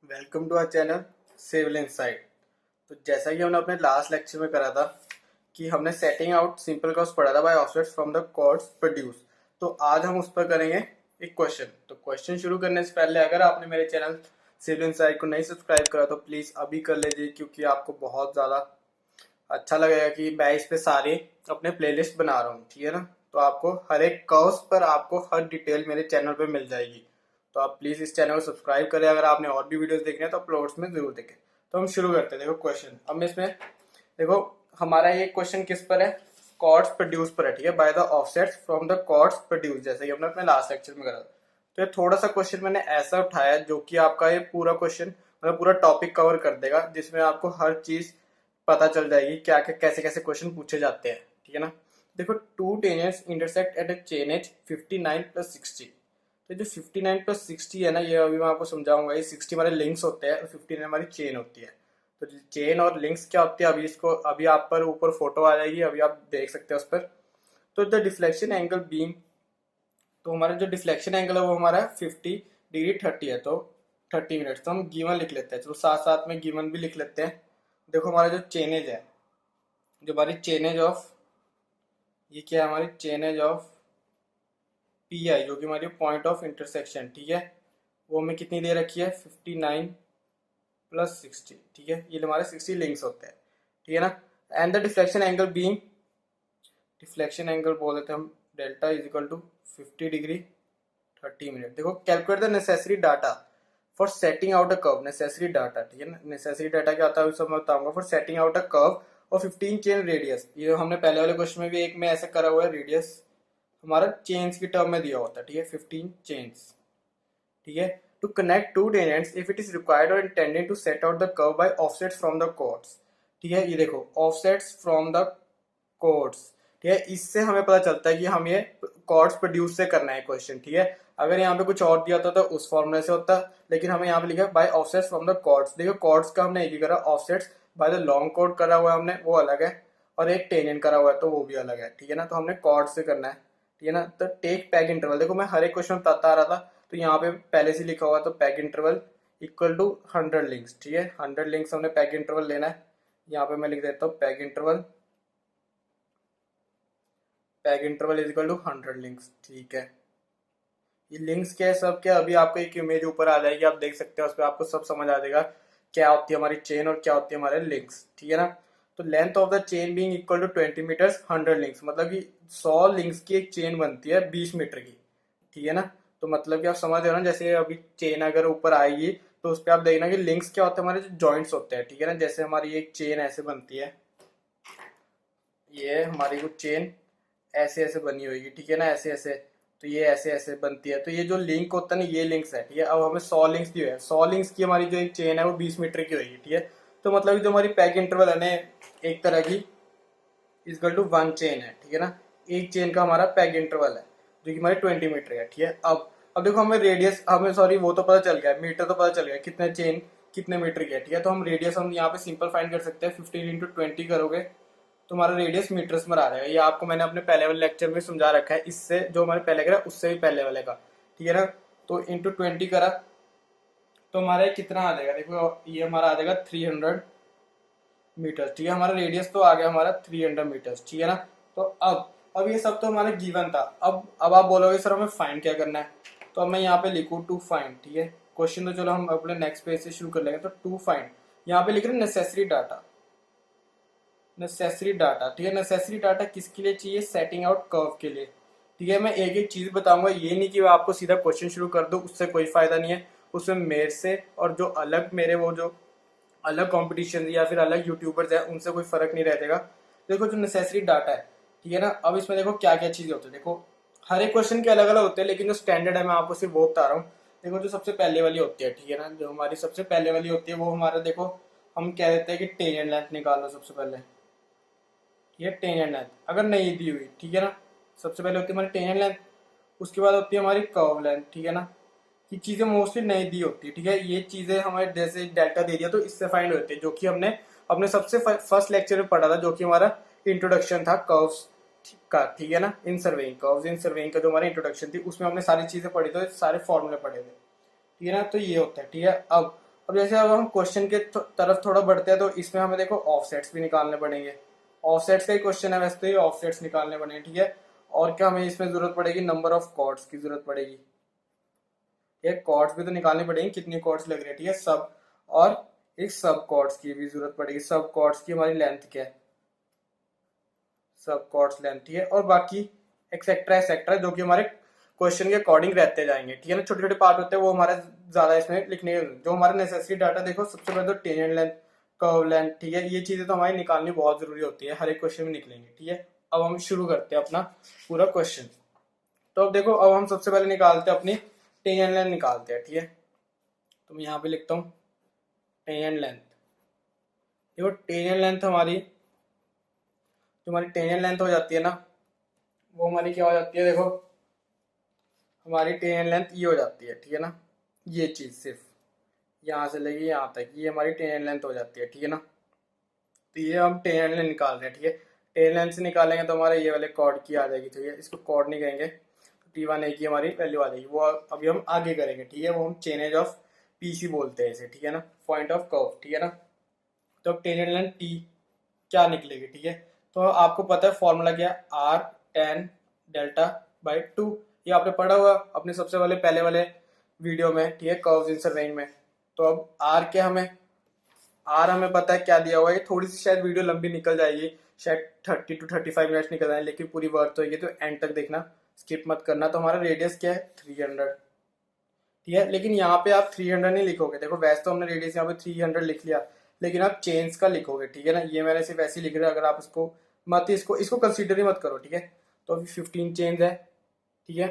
Welcome to our channel civil insight. तो जैसा कि हमने अपने लास्ट लेक्चर में करा था कि हमने सेटिंग आउट सिंपल कर्व्स पढ़ा था by offsets from the chords produce. तो आज हम उस पर करेंगे एक क्वेश्चन। तो क्वेश्चन शुरू करने से पहले अगर आपने मेरे चैनल सिविल इनसाइट को नहीं सब्सक्राइब करा तो प्लीज़ अभी कर लीजिए, क्योंकि आपको बहुत ज़्यादा अच्छा लगेगा कि मैं इस पे सारे अपने प्लेलिस्ट बना रहा हूँ, ठीक है ना। तो आपको हर एक कर्व्स पर आपको हर डिटेल मेरे चैनल पे मिल जाएगी। तो आप प्लीज़ इस चैनल को सब्सक्राइब करें। अगर आपने और भी वीडियोस देखने हैं तो अपलोड्स में जरूर देखें। तो हम शुरू करते हैं। देखो क्वेश्चन, अब इसमें देखो हमारा ये क्वेश्चन किस पर है, कॉर्ड्स प्रोड्यूस पर है, ठीक है। By the offsets from the chords produce, जैसे कि हमने अपने लास्ट लेक्चर में करा था। तो ये थोड़ा सा क्वेश्चन मैंने ऐसा उठाया जो कि आपका ये पूरा क्वेश्चन मतलब पूरा टॉपिक कवर कर देगा, जिसमें आपको हर चीज पता चल जाएगी क्या क्या कैसे कैसे क्वेश्चन पूछे जाते हैं, ठीक है ना। देखो, two tangents intersect at a chainage 59 + 60। तो जो 59 + 60 है ना, ये अभी मैं आपको समझाऊंगा। ये 60 हमारे लिंक्स होते हैं और 59 हमारी चेन होती है। तो चेन और लिंक्स क्या होती है, अभी आप पर ऊपर फोटो आ जाएगी, अभी आप देख सकते हैं उस पर। तो द डिफ्लेक्शन एंगल बीम, तो हमारा जो डिफ्लेक्शन एंगल है वो हमारा 50 डिग्री 30 है, तो 30 मिनट। तो हम गिवन लिख लेते हैं, चलो साथ साथ में गिवन भी लिख लेते हैं। देखो हमारा जो चेनेज है, जो हमारी चेनेज ऑफ, ये क्या है, हमारी चेनेज ऑफ पी आई, जो कि हमारी पॉइंट ऑफ इंटरसेक्शन, ठीक है, वो हमें कितनी दे रखी है, 59 + 60, ठीक है। ये हमारे 60 लिंक्स होते हैं, ठीक है ना। And the deflection angle being, deflection angle बोल देते हैं हम, delta is equal to 50 degree 30 minute. देखो, calculate the necessary data for setting out a curve. Necessary data, ठीक है ना। नेसेसरी डाटा क्या होता है सब मैं बताऊंगा। For setting out a curve और 15 चेन रेडियस, ये हमने पहले वाले क्वेश्चन में भी एक में ऐसे करा हुआ है। रेडियस हमारा चेन्स की टर्म में दिया होता है, ठीक है, 15 चेन्स, ठीक है। To connect two tangents if it is required और intended to set out the curve by offsets from the chords, ठीक है। ये देखो, ऑफसेट्स फ्रॉम द कोड्स, ठीक है। इससे हमें पता चलता है कि हम ये कॉर्ड्स प्रोड्यूस से करना है क्वेश्चन, ठीक है। अगर यहाँ पे कुछ और दिया होता तो उस फॉर्मूले से होता, लेकिन हमें यहाँ पे लिखा है by offsets from the chords. देखो, कॉर्ड्स का हमने एक ही करा, ऑफसेट्स बाय द लॉन्ग कोड करा हुआ है हमने, वो अलग है, और एक टेंजेंट करा हुआ है तो वो भी अलग है, ठीक है ना। तो हमने कॉर्ड से करना है, ठीक है ना। तो टेक पैग इंटरवल, देखो मैं हर एक क्वेश्चन बताता आ रहा था, तो यहाँ पे पहले से लिखा हुआ, तो peg interval equal to 100 links, ठीक है। 100 लिंक्स हमने पैग इंटरवल लेना है। यहाँ पे मैं लिख देता हूँ peg interval is equal to 100 links, ठीक है। ये लिंक्स क्या है, सब क्या, अभी आपको एक इमेज ऊपर आ जाएगी, आप देख सकते हैं, उस पर आपको सब समझ आ जाएगा क्या होती है हमारी चेन और क्या होती है हमारे लिंक्स, ठीक है ना। तो length of the chain being equal to 20 metres 100 links, मतलब कि 100 लिंक्स की एक चेन बनती है 20 मीटर की, ठीक है ना। तो मतलब कि आप समझ रहे हो ना, जैसे अभी चेन अगर ऊपर आएगी तो उस पर आप देखना कि लिंक्स क्या होते हैं, हमारे जो जॉइंट्स होते हैं, ठीक है ना। जैसे हमारी एक चेन ऐसे बनती है, ये हमारी कुछ चेन ऐसे ऐसे बनी होगी, ठीक है ना, ऐसे ऐसे। तो ये ऐसे ऐसे बनती है, तो ये जो लिंक होता है ना, ये लिंक्स है, ठीक है। अब हमें 100 लिंक्स दी है, 100 लिंक्स की हमारी जो एक चेन है वो 20 मीटर की होगी, ठीक है। तो मतलब जो हमारी पैक इंटरवल है ना, एक तरह की इजकल टू 1 चेन है, ठीक है ना। एक चेन का हमारा पैक इंटरवल है जो कि हमारी 20 मीटर है, ठीक है। अब देखो हमें रेडियस, हमें सॉरी वो तो पता चल गया, मीटर तो पता चल गया कितने चेन कितने मीटर की है, ठीक है। तो हम रेडियस हम यहाँ पे सिंपल फाइंड कर सकते हैं। 15 × 20 करोगे तो हमारा रेडियस मीटर्स में आ जाएगा। ये आपको मैंने अपने पहले वाले लेक्चर में समझा रखा है, इससे जो हमारे पहले करा उससे भी पहले वाले का, ठीक है ना। तो इंटू 20 करा तो हमारा कितना आ जाएगा, देखो ये हमारा आ जाएगा 300 मीटर, ठीक है। हमारा रेडियस तो आ गया हमारा 300 मीटर्स, ठीक है ना। तो अब ये सब तो हमारा गिवन था। अब आप बोलोगे सर हमें फाइंड क्या करना है, तो अब मैं यहाँ पे लिखूँ टू फाइंड, ठीक है। क्वेश्चन तो चलो हम अपने नेक्स्ट पेज से शुरू कर लेंगे। तो टू फाइंड, यहाँ पे लिख रहे हैं नेसेसरी डाटा, नेसेसरी डाटा, ठीक है। नेसेसरी डाटा किसके लिए चाहिए, सेटिंग आउट कर्व के लिए, ठीक है। मैं एक एक चीज बताऊंगा, ये नहीं कि मैं आपको सीधा क्वेश्चन शुरू कर दूं, उससे कोई फायदा नहीं है। उसमें मेरे से और जो अलग मेरे वो जो अलग कॉम्पिटिशन या फिर अलग यूट्यूबर्स है उनसे कोई फर्क नहीं रहेगा। देखो जो नेसेसरी डाटा है, ठीक है ना। अब इसमें देखो क्या क्या चीजें होती है, देखो हर एक क्वेश्चन के अलग अलग होते हैं, लेकिन जो स्टैंडर्ड है मैं आपको सिर्फ वो बता रहा हूँ। देखो जो सबसे पहले वाली होती है, ठीक है ना, जो हमारी सबसे पहले वाली होती है वो हमारा, देखो हम कह देते हैं कि टेंजेंट लेंथ निकालो सबसे पहले, ये टेंजेंट लेंथ अगर नहीं दी हुई, ठीक है ना। सबसे पहले होती है हमारी टेंजेंट लेंथ, उसके बाद होती है हमारी कर्व लेंथ, ठीक है ना। ये चीजें मोस्टली नहीं दी होती, ठीक है। ये चीजें हमारे जैसे डेल्टा दे दिया तो इससे फाइंड होती है, जो कि हमने अपने सबसे फर्स्ट लेक्चर में पढ़ा था, जो कि हमारा इंट्रोडक्शन था कर्व्स का, ठीक है ना। इन सर्वेइंग कर्व्स इन सर्वेइंग का जो हमारी इंट्रोडक्शन थी, उसमें हमने सारी चीजें पढ़ी, तो सारे फॉर्मूले पढ़े थे, ठीक है ना। तो ये होता है, ठीक है। अब अब जैसे अब हम क्वेश्चन के तरफ थोड़ा बढ़ते हैं तो इसमें हमें देखो ऑफसेट्स भी निकालने पड़ेंगे। ऑफसेट्स का ही क्वेश्चन है वैसे, तो ये ऑफसेट्स निकालने पड़ेंगे, ठीक है। और क्या हमें इसमें जरूरत पड़ेगी, नंबर ऑफ कॉर्ड्स की जरूरत पड़ेगी। ये कॉर्ड्स भी तो निकालनी पड़ेंगी, कितनी कॉर्ड्स लग रही है, ठीक है, सब। और एक सब कॉर्ड्स की भी जरूरत पड़ेगी, सब कॉर्ड्स की हमारी लेंथ क्या है, सब कॉर्ड्स लेंथ, ठीक है। और बाकी एक्सेट्रा एक्सेट्रा जो कि हमारे क्वेश्चन के अकॉर्डिंग रहते जाएंगे, ठीक है ना। छोटे छोटे पार्ट होते हैं वो हमारे ज्यादा इसमें लिखने, जो हमारे नेसेसरी डाटा देखो सबसे पहले तो टेंजेंट लेंथ, कर्व लेंथ, ठीक है, ये चीजें तो हमारी निकालनी बहुत जरूरी होती है, हर एक क्वेश्चन में निकलेंगे, ठीक है। अब हम शुरू करते हैं अपना पूरा क्वेश्चन। तो अब देखो, अब हम सबसे पहले निकालते हैं अपनी टेंजेंट लेंथ निकालते हैं, ठीक है। तो मैं यहाँ पे लिखता हूँ टेंजेंट लेंथ। देखो टेंजेंट लेंथ हमारी, जो हमारी टेंजेंट लेंथ हो जाती है ना, वो हमारी क्या हो जाती है, देखो हमारी टेंजेंट लेंथ ये हो जाती है, ठीक है ना। ये चीज सिर्फ यहाँ से लेके यहाँ तक ये हमारी टेंजेंट लेंथ हो जाती है, ठीक है ना। तो ये हम टेंजेंट लेंथ निकाल रहे हैं, ठीक है। टेंजेंट लेंथ से निकालेंगे तो हमारा ये वाले कॉर्ड की आ जाएगी, ठीक है। इसको कॉर्ड नहीं कहेंगे, T1 की हमारी वैल्यू आ जाएगी, वो अभी हम आगे करेंगे, ठीक है। वो हम चेनेज ऑफ पीसी बोलते हैं इसे, ठीक है ना, पॉइंट ऑफ कर्व, ठीक है ना। तो अब टेंजेंट लेंथ टी क्या निकलेगी, ठीक है। तो आपको पता है फॉर्मूला क्या है, R tan delta by two, ये आपने पढ़ा हुआ अपने सबसे पहले वाले वीडियो में, ठीक है, कर्व्स इन सर्वेइंग में। तो अब आर क्या, हमें पता है क्या दिया हुआ है। ये थोड़ी सी शायद वीडियो लंबी निकल जाएगी, शायद 30 to 35 मिनट्स निकल जाए, लेकिन पूरी वर्थ होगी तो एंड तक देखना, स्किप मत करना। तो हमारा रेडियस क्या है 300, ठीक है। लेकिन यहाँ पे आप 300 नहीं लिखोगे, देखो वैसे तो हमने रेडियस यहाँ पे 300 लिख लिया, लेकिन आप चेंज का लिखोगे, ठीक है ना। ये मैंने सिर्फ ऐसे ही लिख रहा है, अगर आप इसको मत इसको कंसीडर ही मत करो, ठीक है। तो अभी 15 चेंज है, ठीक है।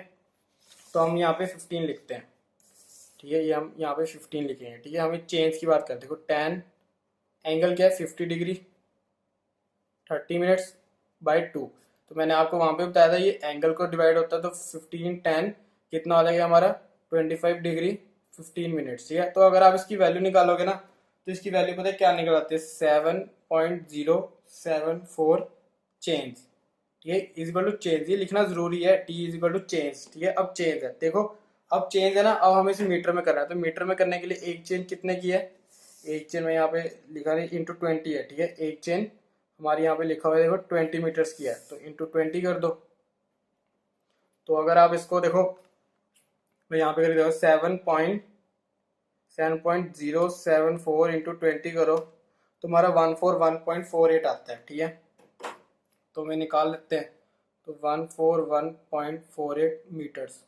तो हम यहाँ पे 15 लिखते हैं, ठीक है। ये हम यहाँ पे 15 लिखेंगे, ठीक है। हमें चेंज की बात करते हैं, देखो टेन एंगल क्या है 50 डिग्री 30 मिनट्स बाई टू। तो मैंने आपको वहां पे बताया था ये एंगल को डिवाइड होता है, तो 15 10 कितना आ जाएगा हमारा 25 डिग्री 15 मिनट्स, ठीक है। तो अगर आप इसकी वैल्यू निकालोगे ना, तो इसकी वैल्यू पता है क्या निकल आती है, 7.074 चेंज, ठीक है, इजिकल टू चेंज। ये लिखना जरूरी है, टी इजिकल टू चेंज, ठीक है। अब चेंज है, देखो अब चेंज है ना, अब हमें इसे मीटर में करना है। तो मीटर में करने के लिए एक चेंज कितने की है, एक चेन में यहाँ पे लिखा है इंटू 20 है, ठीक है। एक चेन हमारी यहाँ पे लिखा हुआ है देखो 20 मीटर्स की है, तो इंटू 20 कर दो। तो अगर आप इसको देखो, मैं यहाँ पे कर देखो 7.074 इंटू 20 करो, तो हमारा 141.48 आता है, ठीक है। तो मैं निकाल लेते हैं, तो 141.48 मीटर्स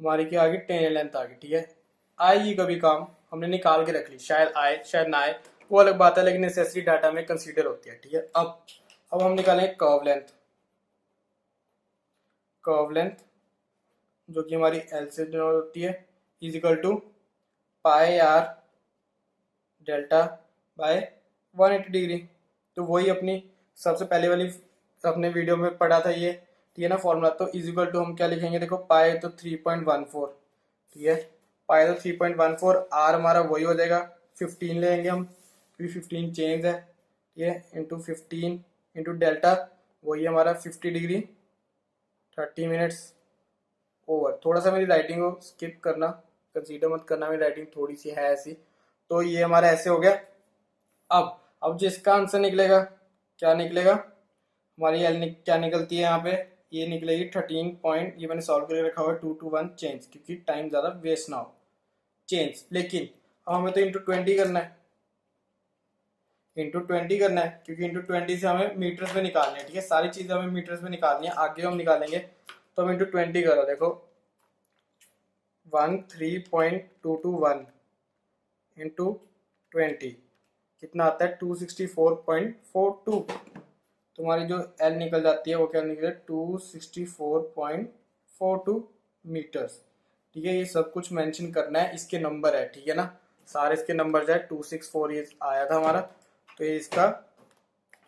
हमारी क्या आ गई, टेन लेंथ आ गई, ठीक है। आएगी कभी काम, हमने निकाल के रख ली, शायद आए शायद ना आए वो अलग बात है, लेकिन नेसेसरी डाटा में कंसीडर होती है, ठीक है। अब हम निकालेंगे कर्व लेंथ, कर्व लेंथ जो कि हमारी एल से डिनोट होती है, is equal to pi R delta by 180 degree. तो वही अपनी सबसे पहले वाली अपने वीडियो में पढ़ा था ये, ठीक है ना, फॉर्मूला। तो इज इक्वल टू हम क्या लिखेंगे, देखो पाई तो 3.14, ठीक है, पाई तो 3.14, आर हमारा वही हो जाएगा 15 लेंगे हम, क्योंकि 15 चेंज है, ठीक है, इंटू 15 इंटू डेल्टा वही हमारा 50 डिग्री 30 मिनट्स ओवर। थोड़ा सा मेरी राइटिंग को स्किप करना, कंसीडर मत करना, मेरी राइटिंग थोड़ी सी है ऐसी। तो ये हमारा ऐसे हो गया। अब जिसका आंसर निकलेगा, क्या निकलेगा, हमारी एल क्या निकलती है यहाँ पे, ये निकलेगी 13 पॉइंट, ये मैंने सॉल्व करके रखा हुआ है 2 to 1 चेंज, क्योंकि टाइम ज़्यादा वेस्ट ना हो चेंज। लेकिन अब हमें तो इंटू 20 करना है, इंटू 20 करना है, क्योंकि इंटू 20 से हमें मीटर्स में निकालनी है, ठीक है। सारी चीज़ें हमें मीटर्स में निकालनी है, आगे हम निकालेंगे। तो हम इंटू 20 करो, देखो 13.221 इंटू 20 कितना आता है 264.42। तुम्हारी जो एल निकल जाती है वो क्या निकले 264.42 मीटर्स, ठीक है। ये सब कुछ मेंशन करना है, इसके नंबर है, ठीक है ना, सारे इसके नंबर है 264 ये आया था हमारा। तो ये इसका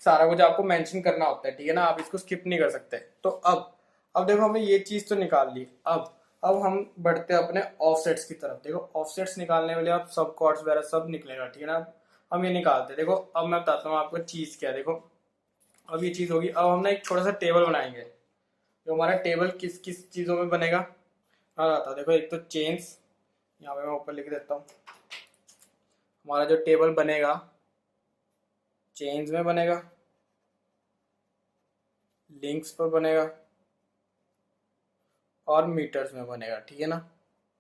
सारा कुछ आपको मेंशन करना होता है, ठीक है ना, आप इसको स्किप नहीं कर सकते। तो अब देखो हमने ये चीज तो निकाल ली। अब हम बढ़ते हैं अपने ऑफसेट्स की तरफ। देखो ऑफसेट्स निकालने वाले आप सब कॉर्ड्स वगैरह सब निकलेगा, ठीक है ना। हम ये निकालते हैं, देखो अब मैं बताता हूँ आपको चीज क्या है। देखो अब ये चीज होगी, अब हम ना एक छोटा सा टेबल बनाएंगे। जो हमारा टेबल किस किस चीजों में बनेगा आ जाता है, देखो एक तो चेन्स, यहाँ पे मैं ऊपर लिख देता हूँ, हमारा जो टेबल बनेगा चेन्स में बनेगा, लिंक्स पर बनेगा और मीटर्स में बनेगा, ठीक है ना।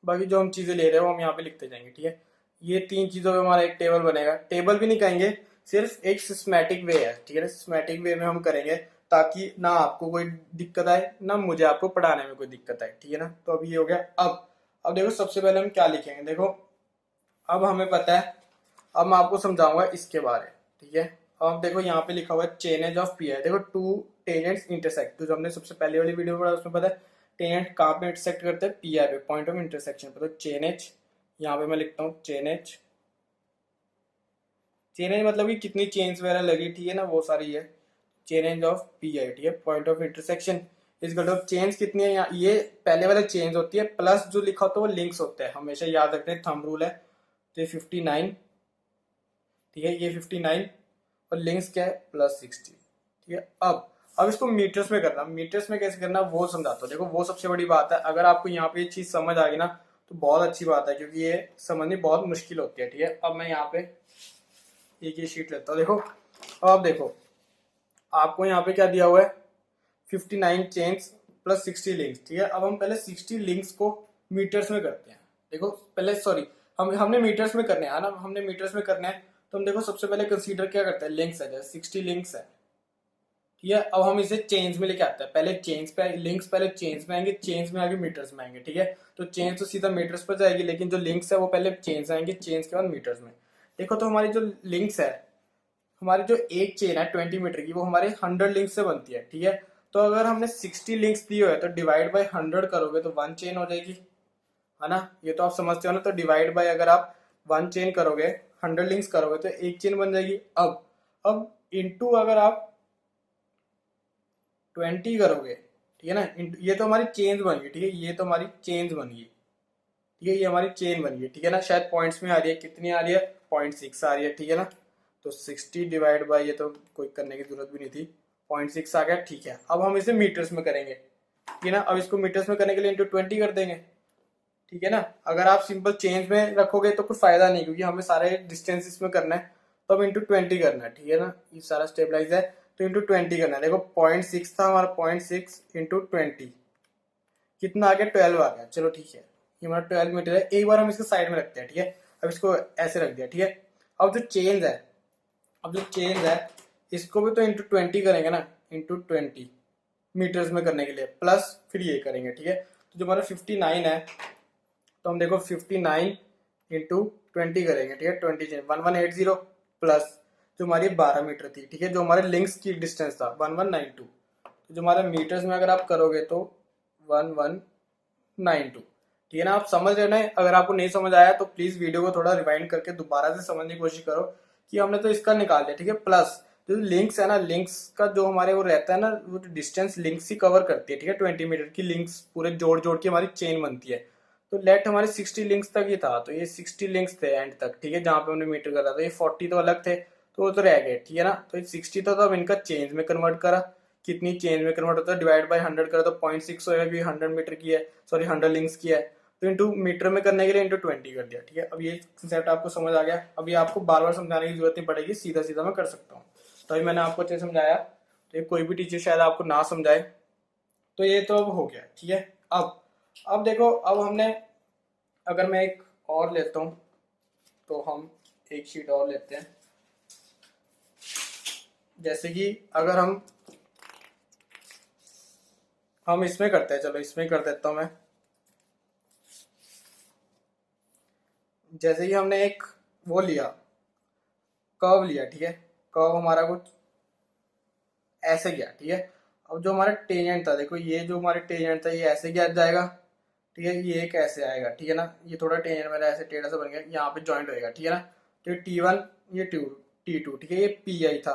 बाकी जो हम चीज़ें ले रहे हो हम यहाँ पे लिखते जाएंगे, ठीक है। ये 3 चीज़ों में हमारा एक टेबल बनेगा। टेबल भी नहीं कहेंगे, सिर्फ एक सिस्टमैटिक वे है, ठीक है ना। सिस्टमैटिक वे में हम करेंगे ताकि ना आपको कोई दिक्कत आए ना मुझे आपको पढ़ाने में कोई दिक्कत आए, ठीक है ना। तो अभी ये हो गया। अब देखो सबसे पहले हम क्या लिखेंगे, देखो अब हमें पता है, अब मैं आपको समझाऊंगा इसके बारे, ठीक है। अब देखो यहाँ पे लिखा हुआ है चेन ऑफ पी आई। देखो टू टेंजेंट्स इंटरसेक्ट, जो हमने सबसे पहले वाली वीडियो में पढ़ा उसमें पता है टेंजेंट कहाँ पे इंटरसेक्ट करते हैं, पी आई पे, पॉइंट ऑफ इंटरसेक्शन पे। तो चेन एच, यहाँ पे मैं लिखता हूँ चेन एच। चेन एच मतलब कि कितनी चेन्स वगैरह लगी, ठीक है ना, वो सारी है chainage of P I, ठीक है। पॉइंट ऑफ इंटरसेक्शन इस गट ऑफ चेन्स कितनी है यहाँ, ये पहले वाले चेन्स होती है प्लस जो लिखा होता है वो लिंक्स होते हैं, हमेशा याद रखते हैं, थंब रूल है। तो ये 59, ठीक है, ये 59 और लिंक्स क्या है +60, ठीक है। अब इसको मीटर्स में करना, मीटर्स में कैसे करना वो समझाता हूँ। देखो वो सबसे बड़ी बात है, अगर आपको यहाँ पे ये चीज समझ आ गई ना तो बहुत अच्छी बात है, क्योंकि ये समझनी बहुत मुश्किल होती है, ठीक है। अब मैं यहाँ पे एक ये शीट लेता हूँ। देखो अब आप देखो आपको यहाँ पे क्या दिया हुआ है 59 चेन्स +60 लिंक्स, ठीक है। अब हम पहले 60 लिंक्स को मीटर्स में करते हैं। देखो पहले सॉरी हमने मीटर्स में करने हैं ना, हमने मीटर्स में करने हैं। तो हम देखो सबसे पहले कंसीडर क्या करते हैं, लिंक्स है, जैसे 60 लिंक्स है, ठीक है। अब हम इसे चेन्स में लेके आते हैं, पहले चेन्स पे लिंक्स पहले चेन्स में आएंगे, चेन्स में आगे मीटर्स में आएंगे, ठीक है। तो चेन्स तो सीधा मीटर्स पर जाएगी, लेकिन जो लिंक्स है वो पहले चेन्स आएंगे, चेन्स के बाद मीटर्स में। देखो तो हमारी जो लिंक्स है, हमारी जो एक चेन है 20 मीटर की, वो हमारे 100 लिंक्स से बनती है, ठीक है। तो अगर हमने 60 लिंक्स दिए हुए तो डिवाइड बाय 100 करोगे तो 1 चेन हो जाएगी, है ना। ये तो आप समझते हो ना। तो डिवाइड बाय अगर आप 1 चेन करोगे 100 लिंक्स करोगे तो एक चेन बन जाएगी। अब इनटू अगर आप 20 करोगे, ठीक है ना, ये तो हमारी चेन्स बन गई, ठीक है, ये तो हमारी चेन्स बन गई, ठीक है, ये हमारी चेन बन गई, ठीक है ना। शायद पॉइंट्स में आ रही है, कितनी आ रही है 0.6 आ रही है, ठीक है ना। तो 60 डिवाइड बाय, ये तो कोई करने की जरूरत भी नहीं थी, 0.6 आ गया, ठीक है। अब हम इसे मीटर्स में करेंगे, ठीक है ना। अब इसको मीटर्स में करने के लिए इंटू 20 कर देंगे, ठीक है ना। अगर आप सिंपल चेंज में रखोगे तो कुछ फायदा नहीं, क्योंकि हमें सारे डिस्टेंस इसमें करना है, तो अब इंटू 20 करना है, ठीक है ना। ये सारा स्टेबलाइज है तो इंटू 20 करना है। देखो 0.6 था हमारा, 0.6 इंटू 20 कितना आ गया 12 आ गया। चलो ठीक है, ये हमारा 12 मीटर है। एक बार हम इसको साइड में रखते हैं, ठीक है। अब इसको ऐसे रख दिया, ठीक है। अब जो चेंज है, इसको भी तो इंटू 20 करेंगे ना, इंटू 20 मीटर्स में करने के लिए, प्लस फिर ये करेंगे, ठीक है। तो जो हमारा 59 है, तो हम देखो 59 इंटू 20 करेंगे, ठीक है। 20 चेंज 1180 प्लस जो हमारी 12 मीटर थी, ठीक है, जो हमारे लिंक्स की डिस्टेंस था 1192। तो जो हमारे मीटर्स में अगर आप करोगे तो 1192, ठीक है ना। आप समझ रहे ना। अगर आपको नहीं समझ आया तो प्लीज वीडियो को थोड़ा रिवाइंड करके दोबारा से समझने की कोशिश करो कि हमने तो इसका निकाल लिया, ठीक है। प्लस जो लिंक्स है ना, लिंक्स का जो हमारे वो रहता है ना, वो डिस्टेंस लिंक्स ही कवर करती है, ठीक है। 20 मीटर की लिंक्स पूरे जोड़ जोड़ के हमारी चेन बनती है। तो लेट हमारे 60 लिंक्स तक ही था, तो ये 60 लिंक्स थे एंड तक, ठीक है, जहां पे हमने मीटर करा था। ये 40 तो अलग थे, तो वो तो रह गए, ठीक है ना। तो ये 60 था, तो अब इनका चेंज में कन्वर्ट करा। कितनी चेंज में कन्वर्ट होता है, डिवाइड बाय 100 करा तो 0.6 होगा, क्योंकि 100 मीटर की है, सॉरी 100 लिंक्स की है। तो इंटू मीटर में करने के लिए इंटू 20 कर दिया, ठीक है। अब ये कंसेप्ट आपको समझ आ गया। अभी आपको बार बार समझाने की जरूरत नहीं पड़ेगी, सीधा सीधा मैं कर सकता हूँ। तो अभी मैंने आपको अच्छे समझाया, तो कोई भी टीचर शायद आपको ना समझाए, तो ये तो अब हो गया, ठीक है। अब देखो, अब हमने, अगर मैं एक और लेता हूं, तो हम एक शीट और लेते हैं। जैसे कि अगर हम इसमें करते हैं, चलो इसमें कर देता हूं मैं। जैसे कि हमने एक वो लिया, कर्व लिया, ठीक है। कर्व हमारा कुछ ऐसे गया, ठीक है। अब जो हमारा टेंजेंट था, देखो ये जो हमारे टेंजेंट था ये ऐसे गया जाएगा, ठीक है। ये एक ऐसे आएगा, ठीक है ना। ये थोड़ा टेंजेंट मेरा ऐसे टेढ़ा सा बन गया, यहाँ पे जॉइंट होएगा, ठीक है ना। तो ये T1, ये T2, ठीक है। ये PI था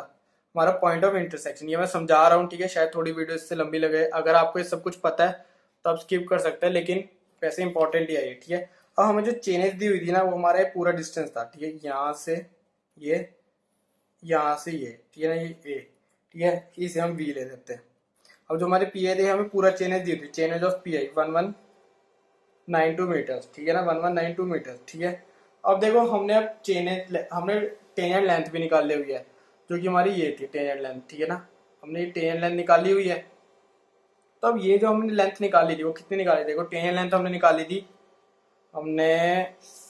हमारा पॉइंट ऑफ इंटरसेक्शन। ये मैं समझा रहा हूँ, ठीक है। शायद थोड़ी वीडियो इससे लंबी लगे, अगर आपको ये सब कुछ पता है तो आप स्किप कर सकते हैं, लेकिन वैसे इंपॉर्टेंट ही है ये, ठीक है। अब हमें जो चेनेज दी हुई थी ना, वो हमारा पूरा डिस्टेंस था, ठीक है। यहाँ से ये, यहाँ से ये, ठीक है ना, ये A, ठीक है। इसे हम V ले लेते हैं। अब जो हमारे PI थे, हमें पूरा चेनेज दी थी, चेनेज ऑफ PI 1192 मीटर्स, ठीक है ना, 1192 मीटर्स, ठीक है। अब देखो हमने टेंजेंट लेंथ भी निकाली हुई है, जो कि हमारी ये थी टेंजेंट लेंथ, ठीक है ना। हमने ये टेंजेंट लेंथ निकाली हुई है। तो अब ये जो हमने लेंथ निकाली थी वो कितनी निकाली थी, देखो टेंजेंट लेंथ हमने निकाली थी, हमने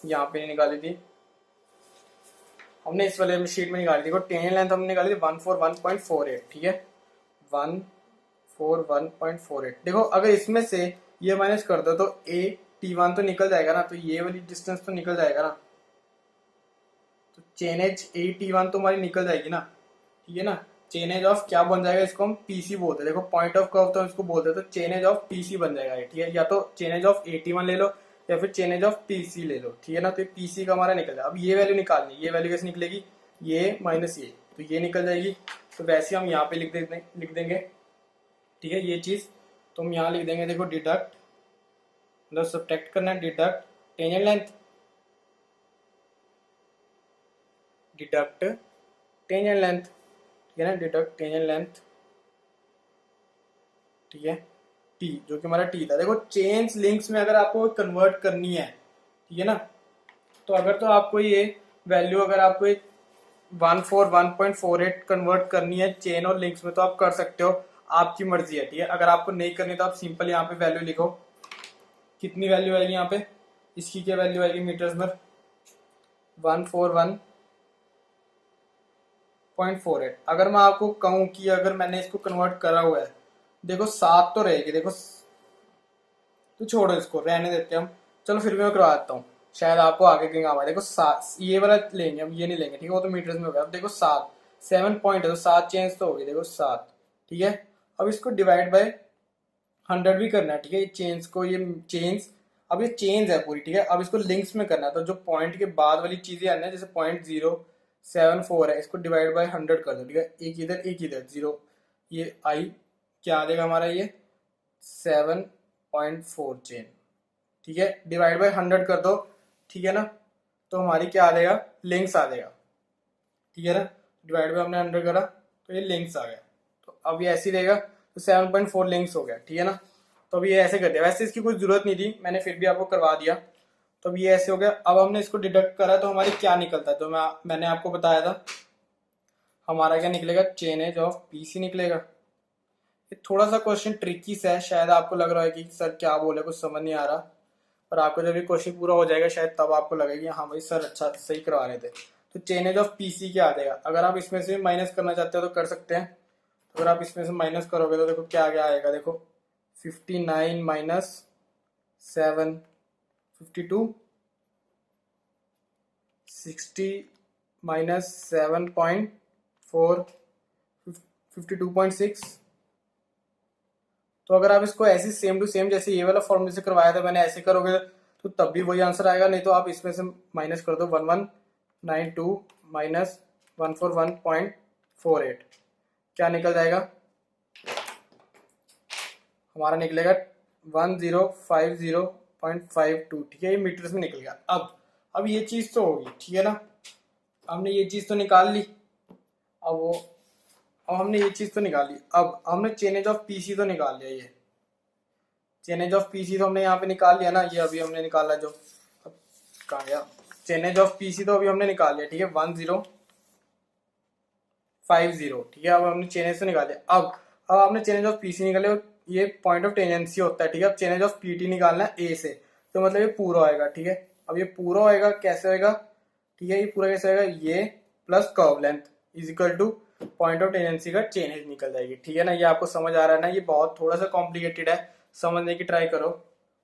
यहाँ पे नहीं निकाली थी, हमने इस वाले शीट में निकाली थी। देखो टेंजेंट लेंथ हमने निकाली थी 141.48, ठीक है, 141.48। देखो अगर इसमें से ये माइनस कर दो तो T1 तो निकल जाएगा ना, तो ये वाली डिस्टेंस तो निकल जाएगा ना, तो चेन एज T1 तो हमारी निकल जाएगी ना, ठीक है ना। चेन एज ऑफ क्या बन जाएगा, इसको हम पीसी बोलते हैं। देखो पॉइंट ऑफ कर्व तो इसको बोलते हैं, तो चेन एज ऑफ पीसी बन जाएगा ये, ठीक है। या तो चेन एज ऑफ T1 ले लो या फिर चेन एज ऑफ पीसी ले लो, ठीक है ना। तो पीसी का हमारा निकल जाएगा। अब ये वैल्यू निकालनी, ये वैल्यू कैसे निकलेगी, ये माइनस ये, तो ये निकल जाएगी। तो वैसे हम यहाँ पे लिख देंगे, ठीक है, ये चीज तो हम यहाँ लिख देंगे। देखो डिडक्ट मतलब सब्ट्रैक्ट करना है, deduct tangent length, deduct tangent length, ठीक है ना, डिडक्ट टेंजेंट लेंथ, ठीक है, टी जो कि हमारा टी था। देखो चेन्स लिंक्स में अगर आपको कन्वर्ट करनी है, ठीक है ना, तो अगर तो आपको ये वैल्यू अगर आपको 141.48 कन्वर्ट करनी है चेन और लिंक्स में तो आप कर सकते हो, आपकी मर्जी है, ठीक है। अगर आपको नहीं करनी तो आप सिंपल यहाँ पे वैल्यू लिखो, कितनी वैल्यू आएगी यहाँ पे, इसकी क्या वैल्यू आएगी मीटर्स में, 141.48। अगर मैं आपको कहूँ कि अगर मैंने इसको कन्वर्ट करा हुआ है, देखो 7 तो रहेगी, देखो तो छोड़ो इसको रहने देते हैं हम, चलो फिर भी मैं करवा देता हूँ, शायद आपको आगे कहीं काम आए। देखो 7 ये वाला लेंगे हम, ये नहीं लेंगे, ठीक है, वो तो मीटर्स में हो गया। अब देखो 7 पॉइंट है तो 7 चेंज तो होगी, देखो 7, ठीक है। अब इसको डिवाइड बाय 100 भी करना है, ठीक है, ये चेंज को, ये चेंज, अब ये चेंज है पूरी, ठीक है। अब इसको लिंक्स में करना है, तो जो पॉइंट के बाद वाली चीजें आना है, जैसे 0.074 है, इसको डिवाइड बाय 100 कर दो, ठीक है, एक इधर 0, ये आई क्या आ जाएगा हमारा, ये 7.4 चेन, ठीक है, डिवाइड बाय 100 कर दो, ठीक है ना। तो हमारी क्या आ जाएगा, लिंक्स आ जाएगा, ठीक है ना। डिवाइड बाय हमने 100 करा तो ये लिंक्स आ गया। तो अब ये ऐसे ही रहेगा, तो 7.4 लिंक्स हो गया, ठीक है ना। तो अब ये ऐसे कर दिया, वैसे इसकी कोई जरूरत नहीं थी, मैंने फिर भी आपको करवा दिया। तो अब ये ऐसे हो गया। अब हमने इसको डिडक्ट करा तो हमारी क्या निकलता है, तो मैंने आपको बताया था हमारा क्या निकलेगा, चेन एज ऑफ पीसी निकलेगा। ये थोड़ा सा क्वेश्चन ट्रिकी सा है, शायद आपको लग रहा है कि सर क्या बोले, कुछ समझ नहीं आ रहा, पर आपको जब ये क्वेश्चन पूरा हो जाएगा शायद तब आपको लगेगा कि हाँ भाई सर अच्छा सही करवा रहे थे। तो चेन एज ऑफ पीसी क्या आ जाएगा, अगर आप इसमें से माइनस करना चाहते हो तो कर सकते हैं। तो अगर आप इसमें से माइनस करोगे तो देखो क्या क्या आएगा, देखो 59 माइनस 7, 52, 60 माइनस 7.4, 52.6। तो अगर आप इसको ऐसे सेम टू सेम जैसे ये वाला फॉर्मूले से करवाया था मैंने ऐसे करोगे तो तब भी वही आंसर आएगा, नहीं तो आप इसमें से माइनस कर दो 1192 माइनस 141.48, क्या निकल जाएगा, हमारा निकलेगा 1050.52, ठीक है, ये मीटर्स में निकल गया। अब ये चीज तो होगी, ठीक है ना, हमने ये चीज तो निकाल ली। अब हमने ये चीज तो निकाली, अब हमने चेन एज ऑफ पीसी तो निकाल लिया, ये चेन एज ऑफ पीसी तो हमने यहाँ पे निकाल लिया ना, ये अभी हमने निकाला जो, अब कहाँ गया, चेन एज ऑफ पीसी तो अभी हमने निकाल लिया, ठीक है, 1050, ठीक है। अब हमने चेन एज तो निकाल लिया। अब आपने चेन एज ऑफ पीसी निकाले, ये पॉइंट ऑफ टेंजेंसी होता है, ठीक है। अब चेन एज ऑफ पीटी निकालना है ए से, तो मतलब ये पूरा होएगा, ठीक है। अब ये पूरा होएगा कैसे होएगा, ठीक है, ये पूरा कैसे होएगा, ये plus curve length is equal two point of tangency का चेन एज निकल जाएगी, ठीक है ना। ये आपको समझ आ रहा है ना, ये बहुत थोड़ा सा कॉम्प्लिकेटेड है, समझने की ट्राई करो।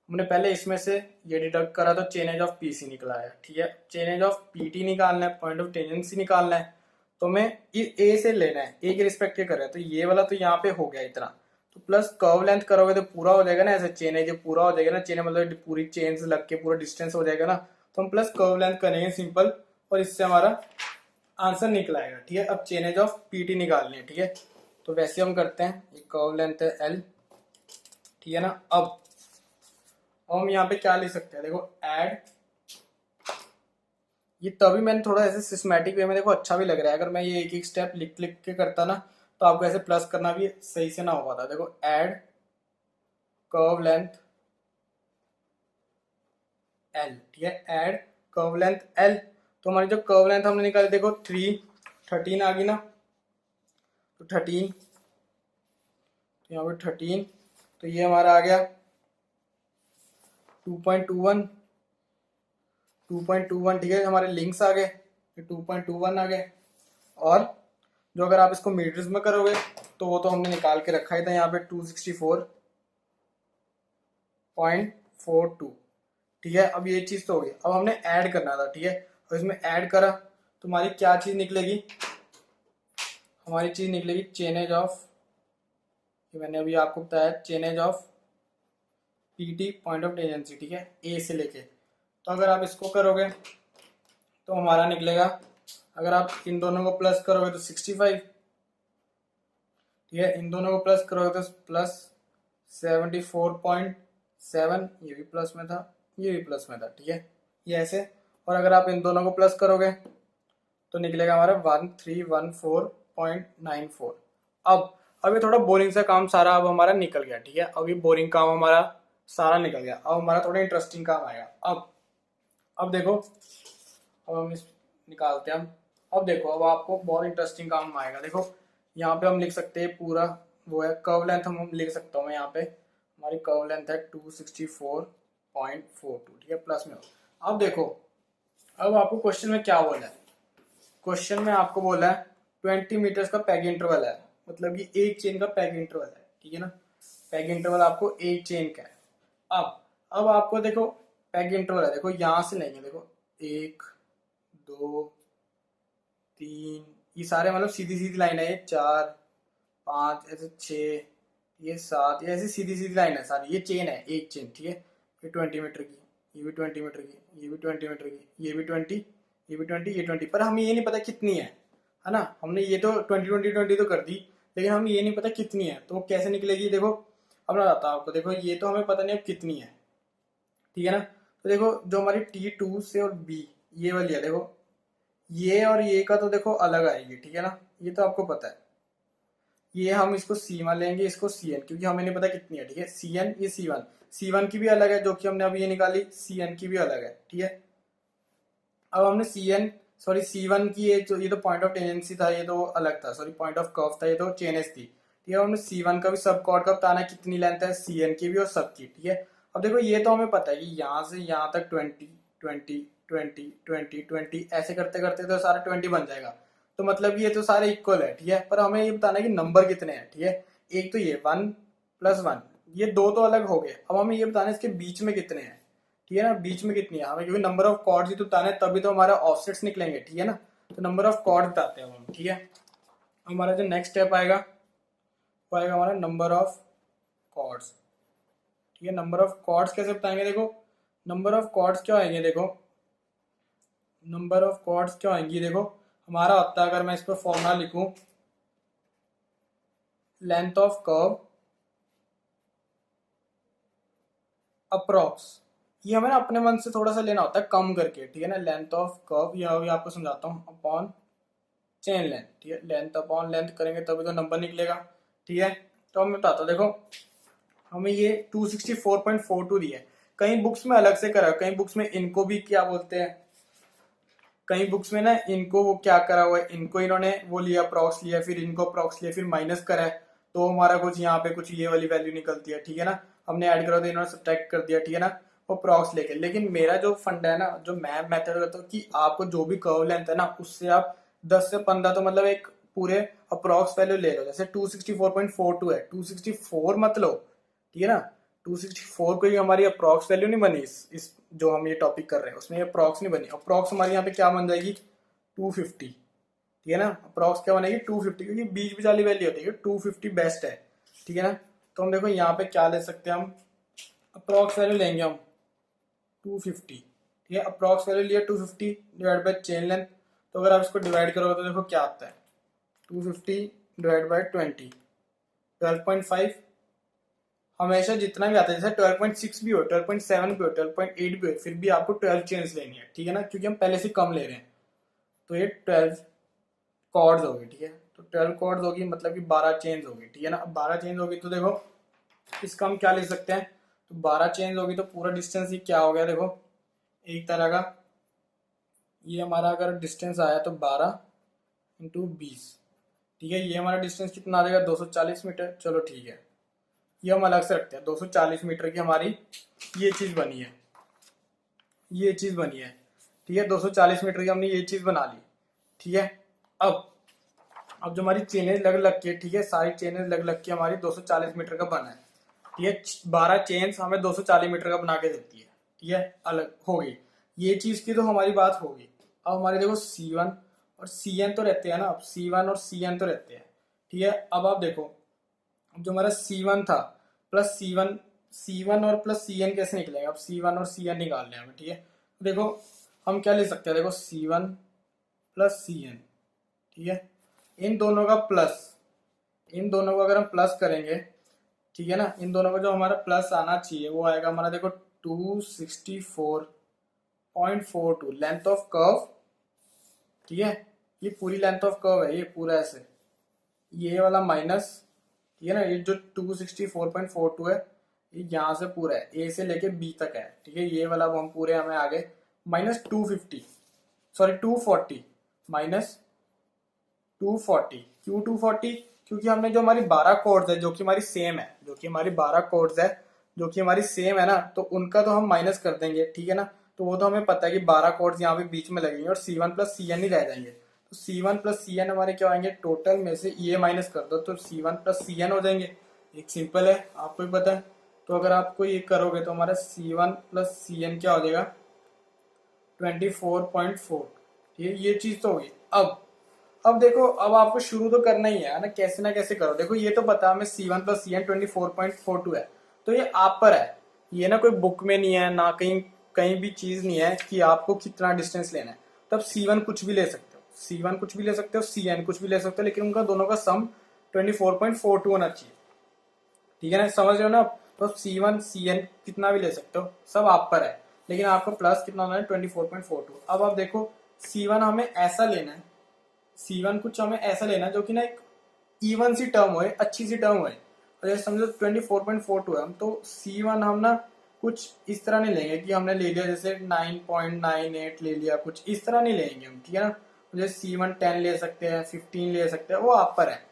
हमने पहले इसमें से ये डिडक्ट करा तो चेन एज ऑफ पीसी निकला है, ठीक है। चेन एज ऑफ पीटी निकालना है, पॉइंट ऑफ टेंजेंसी निकालना है, तो हमें ए से लेना है, ए के रिस्पेक्ट के कर रहे हैं, तो ये वाला तो यहाँ पे हो गया इतना, तो प्लस कर्व लेंथ करोगे तो पूरा हो जाएगा ना, ऐसे चेन एज पूरा हो जाएगा ना, चेन मतलब पूरी चेन से लग के पूरा डिस्टेंस हो जाएगा ना, तो हम प्लस कर्व लेंथ करेंगे सिंपल, और इससे हमारा आंसर निकल आएगा, ठीक है। अब चेन एज ऑफ पीटी निकालनी है, ठीक है, तो वैसे हम करते हैं, ये कर्व लेंथ है एल, ठीक है ना। अब हम यहाँ पे क्या लिख सकते हैं, देखो ऐड, ये तभी मैंने थोड़ा ऐसे सिस्टमैटिक वे में, देखो अच्छा भी लग रहा है, अगर मैं ये एक एक स्टेप लिख लिख के करता ना तो आपको ऐसे प्लस करना भी सही से ना हो पाता। देखो ऐड कर्व लेंथ एल, ठीक है, ऐड कर्व लेंथ L। तो हमारी जो कर्व लेंथ हमने निकाली देखो 13 आ गई ना, तो 13, तो यहाँ पे 13, तो ये हमारा आ गया 2.21, 2.21। ठीक है, हमारे लिंक्स आ गए, 2.21 आ गए। और जो अगर आप इसको मीटर्स में करोगे तो वो तो हमने निकाल के रखा ही था यहाँ पे 264.42। ठीक है, अब ये चीज़ तो हो गई। अब हमने ऐड करना था, ठीक है, और इसमें ऐड करा तो हमारी क्या चीज़ निकलेगी, हमारी चीज़ निकलेगी चेनेज ऑफ, ये मैंने अभी आपको बताया, chainage of PT point of tangency. ठीक है, ए से लेके। तो अगर आप इसको करोगे तो हमारा निकलेगा, अगर आप इन दोनों को प्लस करोगे तो 65। ठीक है, इन दोनों को प्लस करोगे तो प्लस 74.7, ये भी प्लस में था, ये भी प्लस में था। ठीक है, ये ऐसे। और अगर आप इन दोनों को प्लस करोगे तो निकलेगा हमारा 1314.94। अब ये थोड़ा बोरिंग सा काम सारा अब हमारा निकल गया। ठीक है, अब ये बोरिंग काम हमारा सारा निकल गया। अब हमारा थोड़ा इंटरेस्टिंग काम आएगा। अब देखो, अब हम इस निकालते हैं हम। अब देखो, अब आपको बहुत इंटरेस्टिंग काम आएगा। देखो यहाँ पे हम लिख सकते हैं पूरा वो है कर्व लेंथ, हम लिख सकता हूँ मैं यहाँ पे, हमारी कर्व लेंथ है 264.42। ठीक है, प्लस में। अब देखो, अब आपको क्वेश्चन में क्या बोला है, क्वेश्चन में आपको बोला है 20 मीटर्स का पैग इंटरवल है, मतलब कि एक चेन का पैग इंटरवल है। ठीक है ना, पैग इंटरवल आपको एक चेन का है। अब आपको देखो पैग इंटरवल है, देखो यहाँ से लेंगे, देखो 1 2 3, ये सारे मतलब सीधी सीधी लाइन है, ये 4 5 ऐसे 6, ये 7, ये ऐसी सीधी सीधी लाइन है सारी, ये चेन है, एक चेन। ठीक है, ये 20 मीटर की, ये भी 20 मीटर की, ये भी 20 मीटर की, ये भी 20, ये भी 20, ये 20, पर हमें ये नहीं पता कितनी है ना। हमने ये तो 20 तो कर दी, लेकिन हमें ये नहीं पता कितनी है, तो वो कैसे निकलेगी। देखो अब मैं बताता हूँ आपको, देखो ये तो हमें पता नहीं अब कितनी है। ठीक है ना, तो देखो जो हमारी T2 से और B ये वाली है, देखो ये और ये का तो देखो अलग आएगी। ठीक है ना, ये तो आपको पता है। ये हम इसको C1 लेंगे, इसको CN, क्योंकि हमें नहीं पता कितनी है। ठीक है, CN, ये C1 की भी अलग है जो कि हमने अभी ये निकाली, CN की भी अलग है। ठीक है, अब हमने C1 की, ये तो पॉइंट ऑफ टेंजेंसी था, ये तो अलग था, सॉरी पॉइंट ऑफ कर्व था, ये तो चेन एस थी। ठीक है, हमने C1 का भी सब कॉर्ड का बताना है कितनी लेंथ है, CN की भी और सब की। ठीक है, अब देखो ये तो हमें पता है कि यहाँ से यहाँ तक 20 20 20 20 20 ऐसे करते करते तो सारा 20 बन जाएगा, तो मतलब ये तो सारे इक्वल है। ठीक है, पर हमें ये बताना है कि नंबर कितने हैं। ठीक है, एक तो ये 1+1, ये दो तो अलग हो गए, अब हमें ये बताना है इसके बीच में कितने हैं। ठीक है ना, बीच में कितनी है हमें, क्योंकि नंबर ऑफ कॉर्ड्स ही तो बताने हैं, तभी तो हमारा ऑफसेट्स निकलेंगे। ठीक है ना, तो नंबर ऑफ कॉर्ड्स बताते हैं हम। ठीक है, हमारा जो नेक्स्ट स्टेप आएगा वो आएगा हमारा नंबर ऑफ कॉर्ड्स। ठीक है, नंबर ऑफ कॉर्ड्स कैसे बताएंगे, देखो नंबर ऑफ कॉर्ड्स क्या आएंगे, देखो नंबर ऑफ कॉर्ड्स क्या आएंगी, देखो हमारा होता है, अगर मैं इस पर फॉर्मूला लिखूं, लेंथ ऑफ कर्व अप्रॉक्स, ये हमें ना अपने मन से थोड़ा सा लेना होता है कम करके। ठीक है ना, लेंथ ऑफ कर्व, ये अभी आपको समझाता हूँ, अपॉन चेन लेंथ। ठीक है, लेंथ अपॉन लेंथ करेंगे तभी तो नंबर निकलेगा। ठीक है, तो मैं बताता हूँ, देखो हमें ये 264.42 दिया है, कई बुक्स में अलग से करा, कई बुक्स में इनको भी क्या बोलते हैं, कई बुक्स में ना इनको वो क्या करा हुआ है, इनको इन्होंने वो लिया अप्रॉक्स लिया, फिर इनको अप्रॉक्स लिया, फिर माइनस करा है, तो हमारा कुछ यहाँ पे कुछ ये वाली वैल्यू निकलती है। ठीक है ना, हमने ऐड करा तो इन्होंने सब्ट्रैक्ट कर दिया। ठीक है ना, वो अप्रॉक्स लेके। लेकिन मेरा जो फंडा है ना, जो मैं मेथड करता हूँ कि आपको जो भी कर्व लेंथ है ना, उससे आप 10 से 15 तो मतलब एक पूरे अप्रॉक्स वैल्यू ले लो। जैसे 264.42 है, 264 मत लो। ठीक है ना, 264 कोई हमारी अप्रॉक्स वैल्यू नहीं बनी, इस जो हम ये टॉपिक कर रहे हैं उसमें अप्रॉक्स नहीं बनी। अप्रॉक्स हमारी यहाँ पे क्या बन जाएगी, 250। ठीक है ना, अप्रॉक्स क्या बनेगी 250, क्योंकि बीच बीच वाली वैल्यू होती है, 250 बेस्ट है। ठीक है ना, तो हम देखो यहाँ पे क्या ले सकते हैं, हम अप्रॉक्स वैल्यू लेंगे हम 250। ठीक है, अप्रॉक्स वैल्यू लिया 250 डिवाइड बाई चेन लेंथ, तो अगर आप इसको डिवाइड करोगे तो देखो क्या आता है, 250 डिवाइड बाई 20, 12.5। हमेशा जितना भी आता है, जैसे 12.6 भी हो, 12.7 भी हो, 12.8 भी हो, फिर भी आपको 12 चेन्स लेनी है। ठीक है ना, क्योंकि हम पहले से कम ले रहे हैं, तो ये 12 कॉर्ड्स होगी। ठीक है, तो 12 कॉर्ड्स होगी मतलब कि 12 चेन्स होगी। ठीक है ना, अब 12 चेन्स होगी तो देखो इसका हम क्या ले सकते हैं, तो 12 चेन्स होगी तो पूरा डिस्टेंस ही क्या हो गया, देखो एक तरह का ये हमारा अगर डिस्टेंस आया तो 12 × 20, ठीक है। ये हमारा डिस्टेंस कितना आ जाएगा, 240 मीटर। चलो ठीक है, ये हम अलग से रखते हैं। 240 मीटर की हमारी ये चीज़ बनी है, ये चीज़ बनी है, ठीक है। 240 मीटर की हमने ये चीज़ बना ली, ठीक है। अब जो हमारी चेनें लग लग के, ठीक है, सारी चेनें लग लग के हमारी 240 मीटर का बना है, ठीक है। 12 चेन्स हमें 240 मीटर का बना के देती है, ठीक है। अलग हो गई ये चीज़ की, तो हमारी बात होगी। अब हमारे देखो C1 और Cn तो रहते हैं ना, अब C1 और Cn तो रहते हैं, ठीक है। अब आप देखो, जो हमारा C1 था प्लस C1 और प्लस Cn कैसे निकलेगा। अब C1 और Cn निकालने हैं हमें, ठीक है। तो देखो हम क्या ले सकते हैं, देखो C1 प्लस Cn, ठीक है। इन दोनों का प्लस, इन दोनों को अगर हम प्लस करेंगे, ठीक है ना, इन दोनों का जो हमारा प्लस आना चाहिए वो आएगा हमारा, देखो 264.42 लेंथ ऑफ कर्व, ठीक है। ये पूरी लेंथ ऑफ कर्व है, ये पूरा ऐसे, ये वाला माइनस, ठीक है ना, ये जो 264.42 है ये यहाँ से पूरा है, ए से लेके बी तक है, ठीक है। ये वाला वो हम पूरे हमें आगे माइनस 250, सॉरी 240, माइनस 240। क्यों 240? क्योंकि हमने जो हमारी 12 कोड्स है जो कि हमारी सेम है, जो कि हमारी 12 कोड्स है जो कि हमारी सेम है ना, तो उनका तो हम माइनस कर देंगे, ठीक है ना। तो वो तो हमें पता है कि 12 कोड्स यहाँ पे बीच में लगेंगे और C1 प्लस Cn ही रह जाएंगे। तो C1 प्लस Cn हमारे क्या आएंगे, टोटल में से ये माइनस कर दो तो C1 प्लस Cn हो जाएंगे। एक सिंपल है, आपको ही पता है। तो अगर आपको ये करोगे तो हमारा C1 प्लस Cn क्या हो जाएगा, 24.4, ठीक है। ये चीज तो होगी। अब देखो, अब आपको शुरू तो करना ही है ना, कैसे ना कैसे करो। देखो ये तो पता हमें C1 प्लस Cn 24.42 है, तो ये आप पर है, ये ना कोई बुक में नहीं है ना, कहीं कहीं भी चीज नहीं है कि आपको कितना डिस्टेंस लेना है। तब C1 कुछ भी ले सकते हो, C1 कुछ भी ले सकते हो, Cn कुछ भी ले सकते हो, लेकिन उनका दोनों का सम 24.42 होना चाहिए, ठीक है ना। समझ रहे हो ना। तो C1 Cn कितना भी ले सकते हो, सब आप पर है, लेकिन आपको प्लस कितना होना है, 24.42। अब आप देखो C1 हमें ऐसा लेना है, C1 कुछ हमें ऐसा लेना है जो कि ना एक इवन सी टर्म हो, अच्छी सी टर्म हो। और जैसे समझो 24.42 है, हम तो C1 हम ना कुछ इस तरह नहीं लेंगे कि हमने ले लिया जैसे 9.98 ले लिया, कुछ इस तरह नहीं लेंगे हम, ठीक है ना। जैसे C1 10 ले सकते हैं, 15 ले सकते हैं, वो आप पर है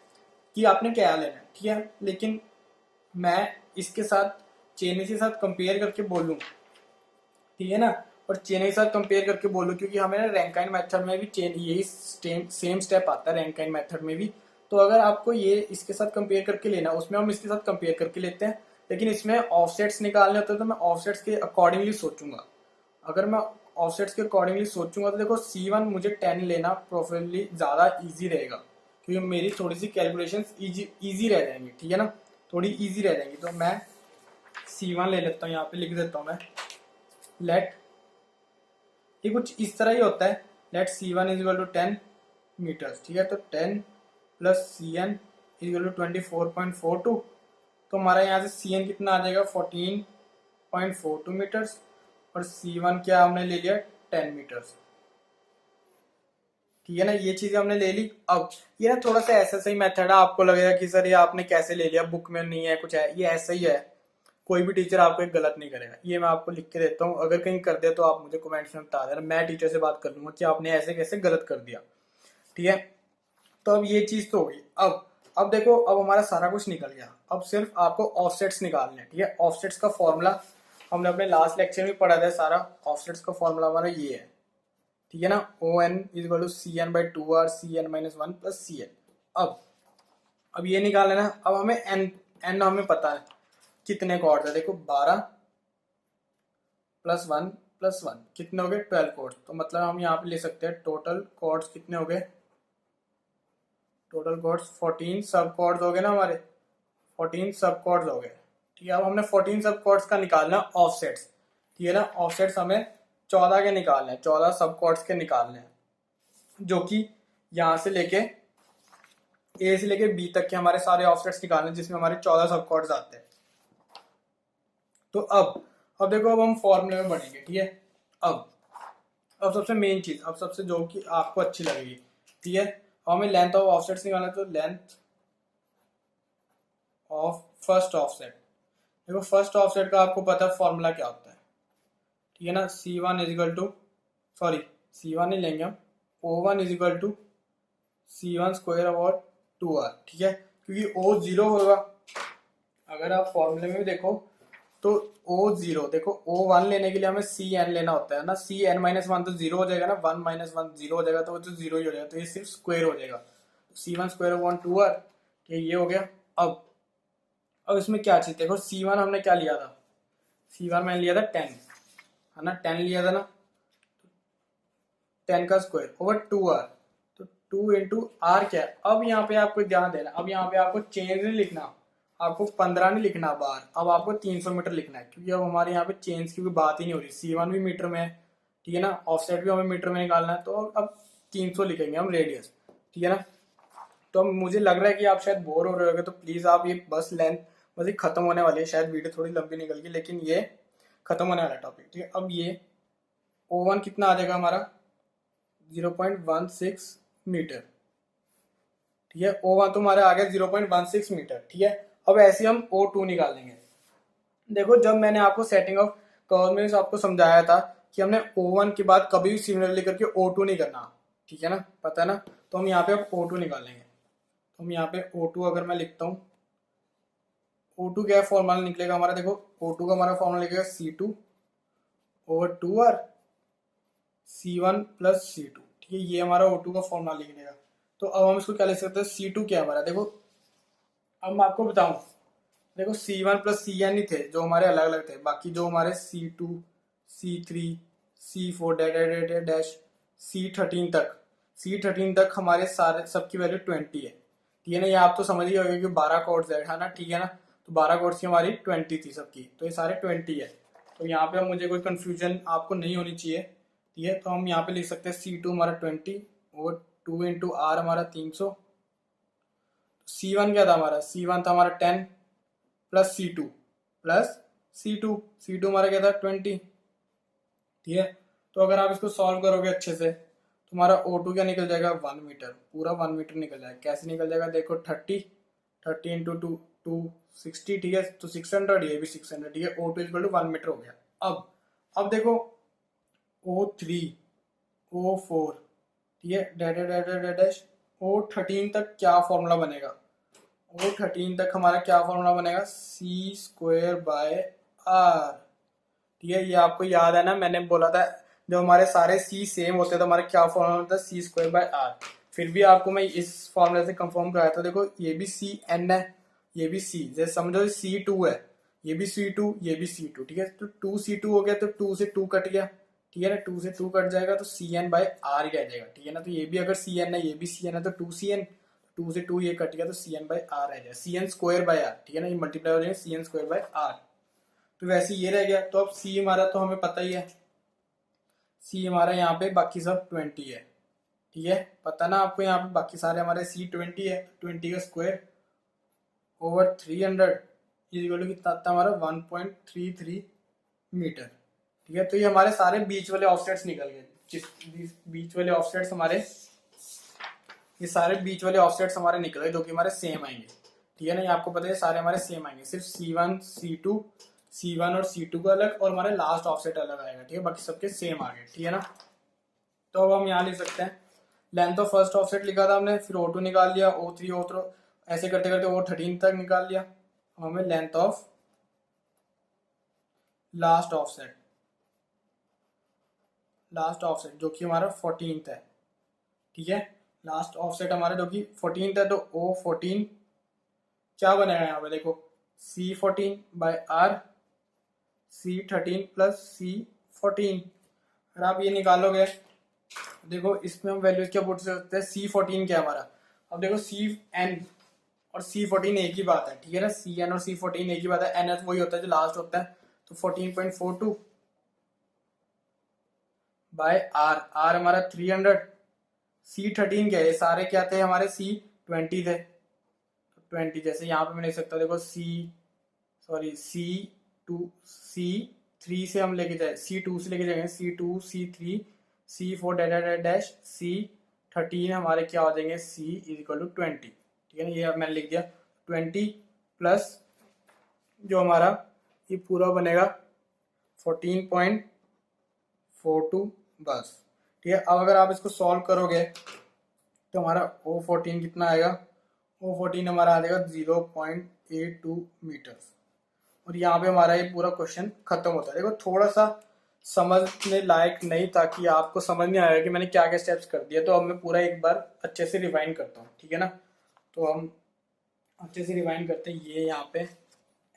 कि आपने क्या लेना है, ठीक है। लेकिन मैं इसके साथ चेन के साथ कंपेयर करके बोलूँ, ठीक है ना, और चेन के साथ कंपेयर करके बोलूँ, क्योंकि हमें ना रैंकाइन मेथड में भी चेन यही सेम स्टेप आता है रैंकाइन मेथड में भी। तो अगर आपको ये इसके साथ कंपेयर करके लेना, उसमें हम इसके साथ कंपेयर करके लेते हैं, लेकिन इसमें ऑफसेट्स निकालने होते हैं तो मैं ऑफसेट्स के अकॉर्डिंगली सोचूंगा। अगर मैं ऑफसेट्स के अकॉर्डिंगली सोचूंगा तो देखो C1 मुझे 10 लेना प्रोफेबली ज़्यादा ईजी रहेगा, क्योंकि मेरी थोड़ी सी कैलकुलेशन ईजी रह जाएंगी, ठीक है ना, थोड़ी ईजी रह जाएंगी। तो मैं C1 ले लेता हूँ, यहाँ पे लिख देता हूँ मैं, लेट, ये कुछ इस तरह ही होता है, let C1 is equal to 10 metres, ठीक है। तो 10 plus Cn is equal to 24.42। तो हमारा यहाँ से Cn कितना आ जाएगा, 14.42 मीटर्स, और C1 क्या हमने ले लिया, 10 मीटर्स, ठीक है ना। ये चीजें हमने ले ली। अब ये ना थोड़ा सा ऐसा सही मेथड है, आपको लगेगा कि सर ये आपने कैसे ले लिया, बुक में नहीं है कुछ है, ये ऐसा ही है। कोई भी टीचर आपको एक गलत नहीं करेगा, ये मैं आपको लिख के देता हूँ। अगर कहीं कर दे तो आप मुझे कमेंट्स में बता देना, मैं टीचर से बात कर लूंगा कि आपने ऐसे कैसे गलत कर दिया, ठीक है। तो अब ये चीज तो होगी। अब देखो, अब हमारा सारा कुछ निकल गया, अब सिर्फ आपको ऑफसेट्स निकालने हैं, ठीक है। ऑफसेट्स का फॉर्मूला हमने अपने लास्ट लेक्चर में पढ़ा था सारा। ऑफसेट्स का फॉर्मूला हमारा ये है, ठीक है ना, ON is equal to CN/2R CN-1 plus CN। अब ये निकाल लेना। अब हमें एन हमें पता है कितने कॉर्ड्स है, देखो 12 प्लस 1 प्लस 1 कितने हो गए, 12 कॉर्ड्स। तो मतलब हम यहाँ पे ले सकते हैं टोटल कॉर्ड्स कितने हो गए, टोटल कॉर्ड्स 14 सब कॉर्ड्स हो गए ना हमारे, 14 सब कॉर्ड्स हो गए, ठीक है। अब हमने 14 सब कॉर्ड्स का निकालना ऑफसेट्स, ठीक है ना। ऑफसेट्स हमें 14 के निकालने हैं, 14 सब कॉर्ड्स के निकालने हैं, जो कि यहाँ से लेके ए से लेके बी तक के हमारे सारे ऑफसेट्स निकालने, जिसमें हमारे 14 सब कॉर्ड्स आते हैं। तो अब देखो, अब हम फॉर्मूले में बढ़ेंगे, ठीक है। अब सबसे मेन चीज, अब सबसे जो कि आपको अच्छी लगेगी, ठीक है। हमें लेंथ ऑफ ऑफसेट्स निकालना है, तो लेंथ ऑफ फर्स्ट ऑफसेट। देखो फर्स्ट ऑफसेट का आपको पता है फॉर्मूला क्या होता है, ठीक है ना। C1 is equal to, sorry C1 ही लेंगे हम, O1 is equal to C1 square upon 2R, ठीक है, क्योंकि O 0 होगा। अगर आप फॉर्मूले में भी देखो तो O0, देखो O1 लेने के लिए हमें Cn लेना होता है ना, Cn माइनस वन तो जीरो हो जाएगा ना, 1 माइनस वन जीरो हो जाएगा, तो वो तो जीरो ही हो जाएगा, तो ये सिर्फ स्क्वायर हो जाएगा, C1 स्क्वायर अपॉन 2R, ये हो गया। अब इसमें क्या चीज, देखो C1 हमने क्या लिया था, C1 मैंने लिया था 10, है ना, 10 लिया था ना, 10 का स्क्वायर ओवर 2R, तो 2 इंटू आर क्या है। अब यहाँ पे आपको ध्यान देना, अब यहाँ पे आपको चेंज नहीं लिखना, आपको 15 नहीं लिखना बार, अब आपको 300 मीटर लिखना है, क्योंकि अब हमारे यहाँ पे चेंज की कोई बात ही नहीं हो रही, C1 भी मीटर में है, ठीक है ना, ऑफसेट भी हमें मीटर में निकालना है, तो अब 300 लिखेंगे हम रेडियस, ठीक है ना। तो अब मुझे लग रहा है कि आप शायद बोर हो रहे होगे, तो प्लीज आप ये बस लेंथ बस ये खत्म होने वाली है, शायद वीडियो थोड़ी लंबी निकल गई, लेकिन ये खत्म होने वाला टॉपिक, ठीक है। अब ये O1 कितना आ जाएगा हमारा 0.16 मीटर, ठीक है, O1 तो हमारा आ गया 0.16 मीटर, ठीक है। अब ऐसे हम O2 निकालेंगे। देखो जब मैंने आपको सेटिंग ऑफ कर्व में आपको समझाया था कि हमने O1 के बाद कभी भी सिमिलरली करके O2 नहीं करना, ठीक है ना, पता है ना, तो हम यहाँ पे अब O2 निकालेंगे। तो हम यहाँ पे O2 अगर मैं लिखता हूँ, O2 क्या फॉर्मूला निकलेगा हमारा, देखो O2 का हमारा फॉर्मूला निकलेगा C2 over 2R C1 plus C2, ठीक है, ये हमारा O2 का फॉर्मूला निकलेगा। तो अब हम इसको क्या लिख सकते हैं, C2 क्या हमारा, देखो अब मैं आपको बताऊं, देखो C1 प्लस Cn ही थे जो हमारे अलग अलग थे, बाकी जो हमारे C2 C3 C4 dash C13 तक, C13 तक हमारे सारे सबकी वैल्यू 20 है, ठीक है ना, ये आप तो समझ ही होगा कि 12 कोड्स है ना, ठीक है ना, तो 12 कोड्स की हमारी 20 थी सबकी, तो ये सारे 20 है। तो यहाँ पे मुझे कोई कंफ्यूजन आपको नहीं होनी चाहिए, ठीक है, तो हम यहाँ पे लिख सकते हैं C2 हमारा 20 और 2 इंटू आर हमारा 300, C1 क्या था हमारा, C1 था हमारा 10 प्लस C2 हमारा क्या था 20, ठीक है। तो अगर आप इसको सॉल्व करोगे अच्छे से तो हमारा O2 क्या निकल जाएगा 1 मीटर, पूरा 1 मीटर निकल जाएगा। कैसे निकल जाएगा, देखो 30 इंटू 260, ठीक है, तो 600, ये भी 600, ठीक है, O2 इक्वल टू 1 मीटर हो गया। अब देखो O3 O4, ठीक है, डैश O13 तक क्या फॉर्मूला बनेगा, O13 तक हमारा क्या फॉर्मूला बनेगा, सी स्क्वायर बाय आर, ठीक है, ये आपको याद है ना, मैंने बोला था जब हमारे सारे सी सेम होते हैं तो हमारा क्या फॉर्मूला होता है, सी स्क्वायर बाय आर। फिर भी आपको मैं इस फॉर्मूले से कंफर्म कराया था, देखो ये भी सी एन है, ये भी सी, जैसे समझो C2 है, ये भी C2 ये भी C2, ठीक है, तो 2C2 हो गया, तो 2 से 2 कट गया, ठीक है ना, 2 से 2 कट जाएगा तो CN बाय आर ही रह जाएगा, ठीक है ना, तो ये भी अगर CN है ये भी CN है तो 2CN, 2 से 2 ये कट गया तो CN बाय आर रह जाएगा, CN स्क्वायर बाय आर, ठीक है ना, ये मल्टीप्लाई हो जाएगा CN स्क्वायर बाय आर, तो वैसे ये रह गया। तो अब C हमारा तो हमें पता ही है, C हमारा यहाँ पे बाकी सब 20 है, ठीक है, पता ना आपको, यहाँ पे बाकी सारे हमारे C 20 है, 20 का स्क्वायर ओवर 300 इक्वल टू कितना आता है हमारा 1.33 मीटर, ठीक है। तो ये हमारे सारे बीच वाले ऑफसेट्स निकल गए, बीच वाले ऑफसेट्स हमारे, ये सारे बीच वाले ऑफसेट्स हमारे निकल गए जो कि हमारे सेम आएंगे, ठीक है ना, ये आपको पता है सारे हमारे सेम आएंगे, सिर्फ C1 और C2 का अलग और हमारे लास्ट ऑफसेट अलग आएगा, ठीक है, बाकी सबके सेम आ गए, ठीक है ना। तो अब हम यहाँ लिख सकते हैं लेंथ ऑफ फर्स्ट ऑफसेट लिखा था हमने, फिर O2 निकाल लिया, O3 ऐसे करते करते O13 तक निकाल लिया, हमें लेंथ ऑफ लास्ट ऑफसेट जो कि हमारा 14th है, ठीक है, लास्ट ऑफसेट हमारा जो कि 14th है, तो O14 क्या बनेगा यहाँ पे, देखो C14 bye are C13 plus C14, अगर आप ये निकालोगे, देखो इसमें हम वैल्यूज क्या पुट सकते हैं, C14 क्या हमारा, अब देखो CN और C14 एक ही बात है, ठीक है ना, CN और C14 एक ही बात है, NS वही होता है जो लास्ट होता है, तो 14.42 बाय आर हमारा 300, C13 क्या है, ये सारे क्या थे हमारे C20 थे, 20 जैसे यहाँ पे मैं लिख सकता हूँ, देखो C3 से हम लेके जाए, C2 से लेके जाएंगे, C2 C3 C4 dash C13 हमारे क्या हो जाएंगे, C इज इक्वल टू 20, ठीक है ना, ये मैंने लिख दिया 20 प्लस जो हमारा ये पूरा बनेगा 14.42 बस, ठीक है। अब अगर आप इसको सॉल्व करोगे तो हमारा O14 कितना आएगा, O14 हमारा आ जाएगा 0.82 मीटर। और यहाँ पे हमारा ये पूरा क्वेश्चन खत्म होता है। देखो थोड़ा सा समझने लायक नहीं था कि आपको समझ नहीं आएगा कि मैंने क्या क्या स्टेप्स कर दिया, तो अब मैं पूरा एक बार अच्छे से रिवाइंड करता हूँ, ठीक है ना। तो हम अच्छे से रिवाइंड करते हैं, ये यहाँ पे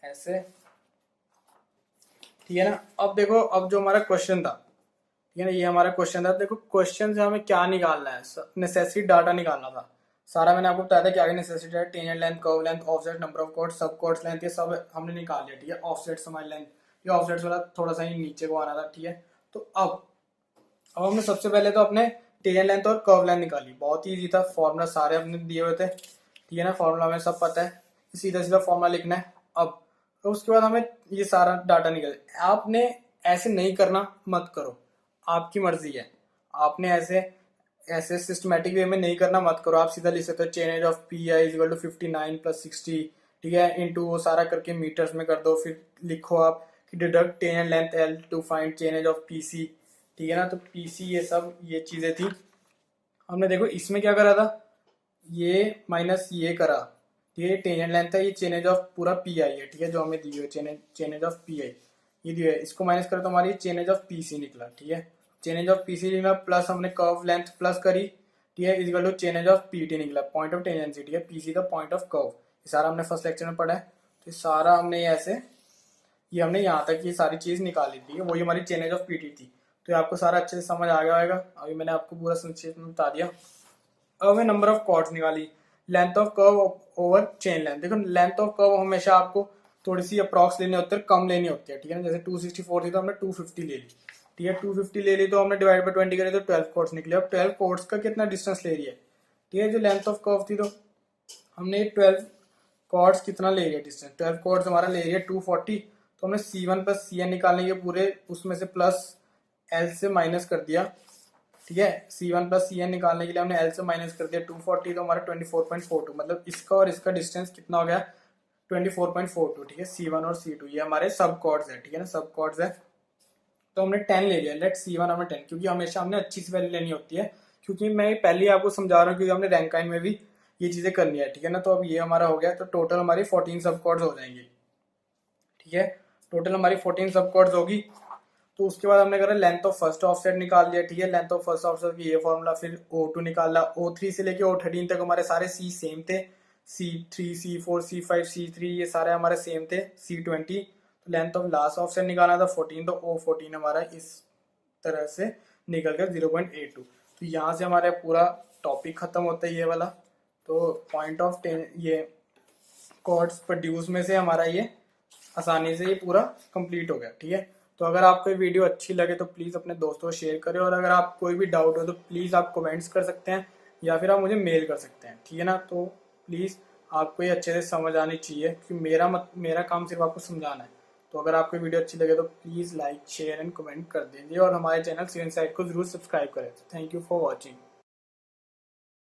ऐसे, ठीक है ना। अब देखो, अब जो हमारा क्वेश्चन था, ठीक है ना, ये हमारा क्वेश्चन था। देखो क्वेश्चन से हमें क्या निकालना है, नेसेसिटी डाटा निकालना था सारा। मैंने आपको बताया था कि आगे नेसेसिटी है, tangent length, curve length, offset, number of chords, सब कॉर्ड्स लेंथ, ये सब हमने निकाल लिया, ठीक है। ऑफसेट हमारी लेंथ, ये ऑफसेट वाला थोड़ा सा ही नीचे को आना था, ठीक है। तो अब हमने सबसे पहले तो अपने टेंजेंट लेंथ और कर्व लेंथ निकाली, बहुत ही इजी था, फॉर्मूला सारे हमने दिए हुए थे, ठीक है ना। फॉर्मूला हमें सब पता है, सीधा सीधा फॉर्मूला लिखना है। अब तो उसके बाद हमें ये सारा डाटा निकल, आपने ऐसे नहीं करना, मत करो, आपकी मर्जी है। आपने ऐसे ऐसे सिस्टमेटिक वे में नहीं करना, मत करो। आप सीधा लिख सकते हो chainage of P I equal to 59 + 60, ठीक है, इनटू वो सारा करके मीटर्स में कर दो। फिर लिखो आप कि deduct tan and length L to find chainage of P C, ठीक है ना। तो पी सी ये सब ये चीजें थी। हमने देखो इसमें क्या करा था, ये माइनस ये करा, ठीक है। टेंजेंट लेंथ है, ये चेन एज ऑफ पूरा पी आई है, ठीक है, जो हमें दी हुई है chainage of P I, ये दी है। इसको माइनस करो तो हमारी chainage of P C निकला, ठीक है। Chainage of P C निकला, प्लस हमने कर्व लेंथ प्लस करी, ठीक है, equal to chainage of P T निकला, पॉइंट ऑफ टेंजेंसी, ठीक है। P C the point of curve, ये सारा हमने फर्स्ट लेक्चर में पढ़ा है। तो सारा हमने ऐसे, ये हमने यहाँ तक ये सारी चीज निकाली थी, वही हमारी chainage of P T थी। तो आपको सारा अच्छे से समझ आ गया होगा। अभी मैंने आपको पूरा संक्षेप में बता दिया। अब हमें नंबर ऑफ कॉर्ड्स निकाली, length of curve over chain length. देखो लेंथ ऑफ कर्व हमेशा आपको थोड़ी सी अप्रॉक्स लेनी होती है, कम लेनी होती है, ठीक है ना। जैसे 264 थी तो हमने 250 ले ली, ठीक है। 250 ले ली तो हमने डिवाइड बाय 20 करी तो 12 कॉर्ड्स निकले। अब 12 कॉर्ड्स का कितना डिस्टेंस ले रही है, ठीक है। जो लेंथ ऑफ कर्व थी तो हमने 12 कॉर्ड्स कितना ले रही है डिस्टेंस, 12 कॉर्ड्स हमारा ले रही है 240। तो हमने C1 + Cn निकालने के पूरे उसमें से प्लस L से माइनस कर दिया, ठीक है। C1 + Cn निकालने के लिए हमने L से माइनस कर दिया 240, तो हमारा 24.42, मतलब इसका और इसका डिस्टेंस कितना हो गया 24.42, ठीक है। C1 और C2 ये हमारे सब कॉर्ड्स है, ठीक है ना, सब कॉर्ड्स है। तो हमने 10 ले लिया, लेट C1 हमने 10, क्योंकि हमेशा हमने अच्छी सी वैल्यू लेनी होती है, क्योंकि मैं पहले ही आपको समझा रहा हूँ, क्योंकि हमने रैंकाइन में भी ये चीजें करनी है, ठीक है ना। तो अब ये हमारा हो गया, तो टोटल हमारी 14 सब कॉर्ड्स हो जाएंगे, ठीक है। टोटल हमारी 14 सब कॉर्ड्स होगी। तो उसके बाद हमने करा लेंथ ऑफ फर्स्ट ऑफसेट निकाल लिया, ठीक है। लेंथ ऑफ फर्स्ट ऑफसेट की ये फॉर्मूला, फिर O2 निकाला, O3 से लेके O13 तक हमारे सारे C सेम थे, C3 C4 C5 C3 ये सारे हमारे सेम थे, C20। तो लेंथ ऑफ लास्ट ऑफसेट निकालना था 14, तो O14 हमारा इस तरह से निकल गया 0.82। तो यहाँ से हमारा पूरा टॉपिक खत्म होता है ये वाला। तो पॉइंट ऑफ ये कॉर्ड्स प्रोड्यूस में से हमारा ये आसानी से ये पूरा कंप्लीट हो गया, ठीक है। तो अगर आपको ये वीडियो अच्छी लगे तो प्लीज़ अपने दोस्तों को शेयर करें, और अगर आप कोई भी डाउट हो तो प्लीज़ आप कमेंट्स कर सकते हैं, या फिर आप मुझे मेल कर सकते हैं, ठीक है ना। तो प्लीज़ आपको ये अच्छे से समझ आनी चाहिए, क्योंकि मेरा काम सिर्फ आपको समझाना है। तो अगर आपको वीडियो अच्छी लगे तो please like share and comment कर दीजिए, और हमारे चैनल सीएन साइट को जरूर सब्सक्राइब करें। Thank you for watching.